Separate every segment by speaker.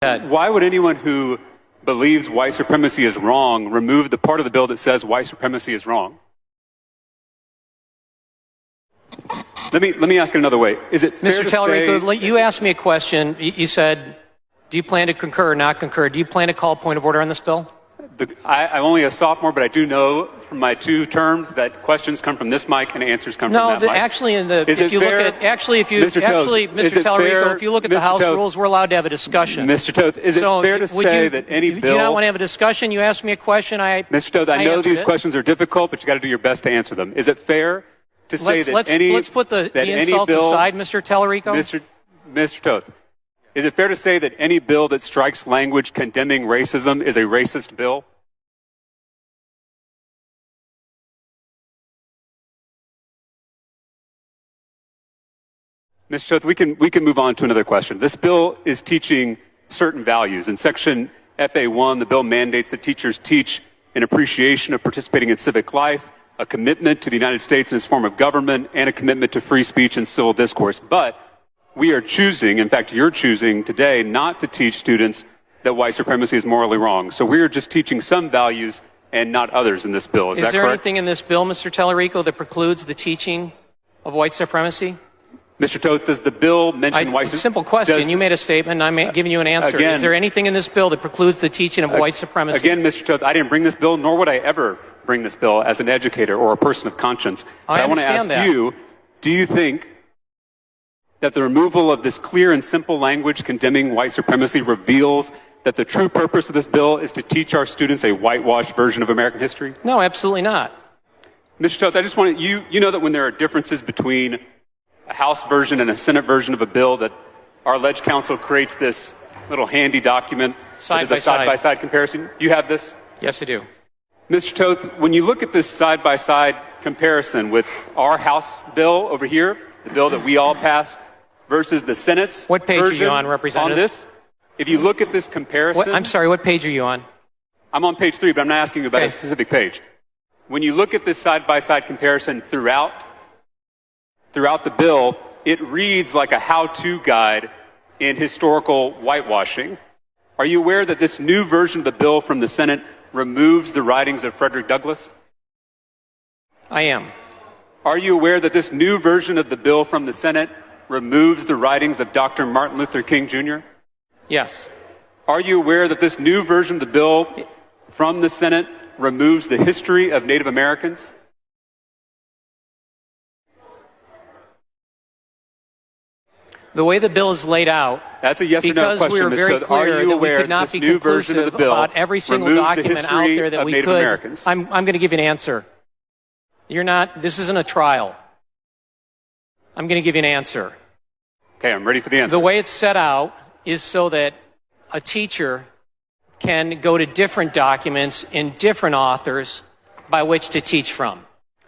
Speaker 1: Why would anyone who believes white supremacy is wrong remove the part of the bill that says white supremacy is wrong? Let me ask it another way. Is it fair
Speaker 2: Mr.
Speaker 1: to
Speaker 2: Tallarico,
Speaker 1: say...
Speaker 2: you asked me a question. You said, do you plan to concur or not concur? Do you plan to call a point of order on this bill?
Speaker 1: I'm only a sophomore, but I do know from my 2 terms that questions come from this mic and answers come from that mic.
Speaker 2: Actually,
Speaker 1: Mr.
Speaker 2: Tallarico, if you look at the House rules, we're allowed to have a discussion.
Speaker 1: Mr. Toth, is it fair to say that any bill...
Speaker 2: Do you not want to have a discussion? You asked me a question.
Speaker 1: Mr. Toth, I know these questions are difficult, but you got to do your best to answer them. Is it fair to say
Speaker 2: let's put the insults aside, Mr. Tallarico.
Speaker 1: Mr. Toth, is it fair to say that any bill that strikes language condemning racism is a racist bill? Mr. Toth, we can move on to another question. This bill is teaching certain values. In Section FA1, the bill mandates that teachers teach an appreciation of participating in civic life, a commitment to the United States and its form of government, and a commitment to free speech and civil discourse. But we are choosing, in fact, you're choosing today not to teach students that white supremacy is morally wrong. So we are just teaching some values and not others in this bill. Is that correct?
Speaker 2: Is there anything in this bill, Mr. Tallarico, that precludes the teaching of white supremacy?
Speaker 1: Mr. Toth, does the bill mention white supremacy?
Speaker 2: Simple question. You made a statement, and I'm giving you an answer.
Speaker 1: Again,
Speaker 2: is there anything in this bill that precludes the teaching of white supremacy?
Speaker 1: Again, Mr. Toth, I didn't bring this bill, nor would I ever bring this bill as an educator or a person of conscience. But I want to ask you, do you think that the removal of this clear and simple language condemning white supremacy reveals that the true purpose of this bill is to teach our students a whitewashed version of American history?
Speaker 2: No, absolutely not.
Speaker 1: Mr. Toth, I just want you know that when there are differences between a House version and a Senate version of a bill, that our Ledge Council creates this little handy document that is a side-by-side comparison. You have this?
Speaker 2: Yes, I do.
Speaker 1: Mr. Toth, when you look at this side-by-side comparison with our House bill over here, the bill that we all passed, versus the Senate's
Speaker 2: what page
Speaker 1: version
Speaker 2: are you on, Representative?
Speaker 1: On this, if you look at this comparison...
Speaker 2: I'm sorry, what page are you on?
Speaker 1: I'm on page 3, but I'm not asking you about a specific page. When you look at this side-by-side comparison throughout the bill, it reads like a how-to guide in historical whitewashing. Are you aware that this new version of the bill from the Senate removes the writings of Frederick Douglass?
Speaker 2: I am.
Speaker 1: Are you aware that this new version of the bill from the Senate removes the writings of Dr. Martin Luther King Jr.?
Speaker 2: Yes.
Speaker 1: Are you aware that this new version of the bill from the Senate removes the history of Native Americans?
Speaker 2: The way the bill is laid out,
Speaker 1: that's a yes or no question.
Speaker 2: Because we were very clear that we could not be conclusive about every single document out there that we could. I'm going to give you an answer. This isn't a trial. I'm going to give you an answer.
Speaker 1: Okay, I'm ready for the answer.
Speaker 2: The way it's set out is so that a teacher can go to different documents in different authors by which to teach from.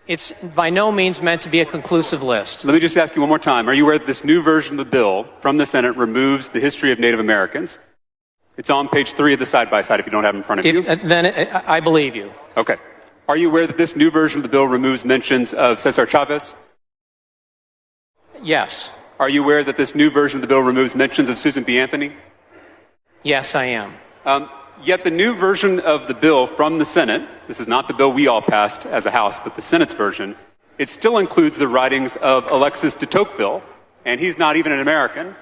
Speaker 2: It's by no means meant to be a conclusive list.
Speaker 1: Let me just ask you one more time. Are you aware that this new version of the bill from the Senate removes the history of Native Americans? It's on page 3 of the side-by-side if you don't have it in front of you.
Speaker 2: Then I believe you.
Speaker 1: Okay. Are you aware that this new version of the bill removes mentions of Cesar Chavez?
Speaker 2: Yes.
Speaker 1: Are you aware that this new version of the bill removes mentions of Susan B. Anthony?
Speaker 2: Yes, I am.
Speaker 1: Yet the new version of the bill from the Senate, this is not the bill we all passed as a House, but the Senate's version, it still includes the writings of Alexis de Tocqueville, and he's not even an American.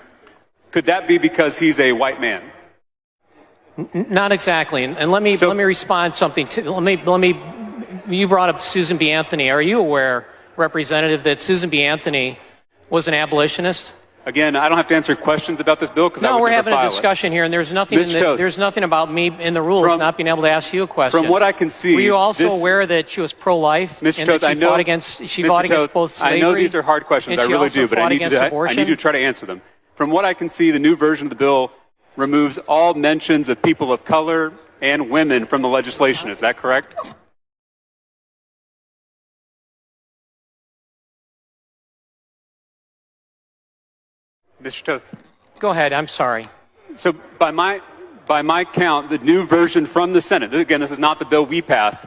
Speaker 1: Could that be because he's a white man?
Speaker 2: Not exactly. And let me respond something. You brought up Susan B. Anthony. Are you aware, Representative, that Susan B. Anthony was an abolitionist?
Speaker 1: Again, I don't have to answer questions about this bill because I would never file it.
Speaker 2: No, we're having a discussion here, and there's nothing about me in the rules not being able to ask you a question.
Speaker 1: From what I can see,
Speaker 2: were you also aware that she was pro-life and that she fought against both slavery?
Speaker 1: I know these are hard questions, I really do, but I need you to try to answer them. From what I can see, the new version of the bill removes all mentions of people of color and women from the legislation. Is that correct? Mr. Toth.
Speaker 2: Go ahead. I'm sorry.
Speaker 1: So by my count, the new version from the Senate, again, this is not the bill we passed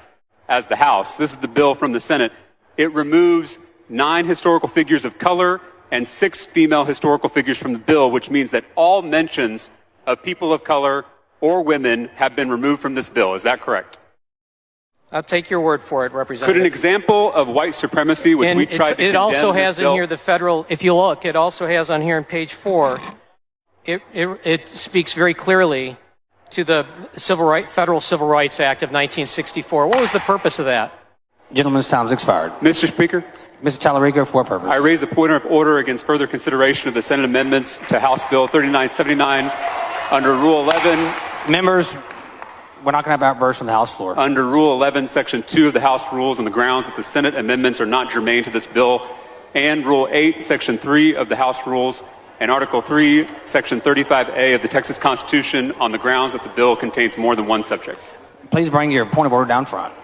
Speaker 1: as the House. This is the bill from the Senate. It removes 9 historical figures of color and 6 female historical figures from the bill, which means that all mentions of people of color or women have been removed from this bill. Is that correct?
Speaker 2: I'll take your word for it, Representative.
Speaker 1: Could an example of white supremacy, which we tried to condemn
Speaker 2: it also has
Speaker 1: in this bill,
Speaker 2: in here the federal, if you look, it also has on here on page 4, it speaks very clearly to the Federal Civil Rights Act of 1964. What was the purpose of that?
Speaker 3: Gentleman's time's expired.
Speaker 1: Mr. Speaker,
Speaker 3: Mr. Tallarico, for what purpose?
Speaker 1: I raise a point of order against further consideration of the Senate amendments to House Bill 3979 under Rule 11.
Speaker 3: Members, we're not going to have outbursts on the House floor.
Speaker 1: Under Rule 11, Section 2 of the House rules on the grounds that the Senate amendments are not germane to this bill, and Rule 8, Section 3 of the House rules, and Article 3, Section 35A of the Texas Constitution on the grounds that the bill contains more than one subject.
Speaker 3: Please bring your point of order down front.